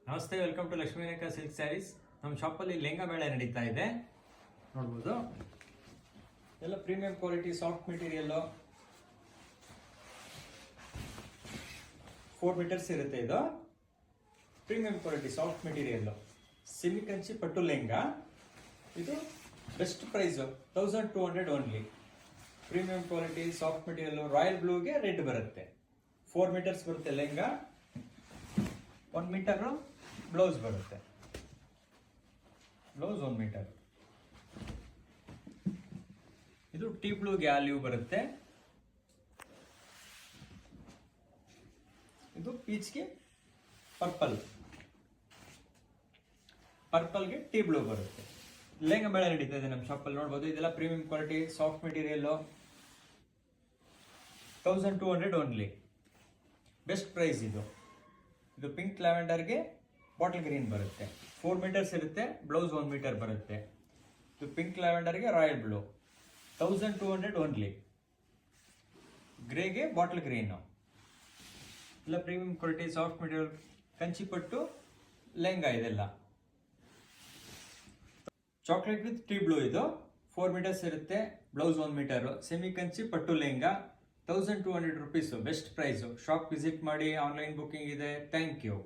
ನಮಸ್ತೆ, welcome to Lakshmi Rekha silk sarees. ನಮ್ಮ ಶಾಪಲ್ಲಿ ಲೆಹಂಗಾ ಮೇಳ ನಡೀತಾ ಇದೆ. ನೋಡ್ಬೋದು, ಎಲ್ಲ premium quality soft material, 4 meters ಇರುತ್ತೆ. ಇದು premium quality soft material, semi Kanchi ಪಟ್ಟು ಲೆಹಂಗಾ. ಇದು best price 1200 only. Premium quality soft material, royal ಬ್ಲೂಗೆ ರೆಡ್ ಬರುತ್ತೆ. 4 ಮೀಟರ್ಸ್ ಬರುತ್ತೆ ಲೆಹಂಗಾ, 1 ಮೀಟರು ಬ್ಲೌಸ್ ಬರುತ್ತೆ. Blouse 1 meter. ಇದು ಟೀ ಬ್ಲೂಗೆ ಆಲಿವ್ ಬರುತ್ತೆ. ಇದು ಪೀಚ್ಗೆ ಪರ್ಪಲ್, ಪರ್ಪಲ್ಗೆ ಟೀ ಬ್ಲೂ ಬರುತ್ತೆ. ಲೆಹಂಗಾ ಮೇಳ ನಡೀತಾ ಇದೆ ನಮ್ಮ ಶಾಪಲ್ಲಿ. ನೋಡ್ಬೋದು, ಇದೆಲ್ಲ premium quality soft material, 1200 only. Best price ಇದು. ಇದು ಪಿಂಕ್ ಲ್ಯಾವೆಂಡರ್ಗೆ ಬಾಟಲ್ ಗ್ರೀನ್ ಬರುತ್ತೆ. 4 ಮೀಟರ್ಸ್ ಇರುತ್ತೆ, ಬ್ಲೌಸ್ 1 ಮೀಟರ್ ಬರುತ್ತೆ. ಇದು ಪಿಂಕ್ ಲ್ಯಾವೆಂಡರ್ಗೆ ರಾಯಲ್ ಬ್ಲೂ, 1200 ಓನ್ಲಿ. ಗ್ರೇಗೆ ಬಾಟಲ್ ಗ್ರೀನು. ಇಲ್ಲ ಪ್ರೀಮಿಯಂ ಕ್ವಾಲಿಟಿ ಸಾಫ್ಟ್ ಮೆಟೀರಿಯಲ್ ಕಂಚಿಪಟ್ಟು ಲೆಹಂಗಾ ಇದೆಲ್ಲ. Chocolate with tea blue. ಇದು 4 ಮೀಟರ್ಸ್ ಇರುತ್ತೆ, ಬ್ಲೌಸ್ 1 ಮೀಟರು. ಸೆಮಿ ಕಂಚಿ ಪಟ್ಟು lehenga, 1200 rupees. Best price. Shop visit ಮಾಡಿ, ಆನ್ಲೈನ್ ಬುಕ್ಕಿಂಗ್ ಇದೆ. Thank you.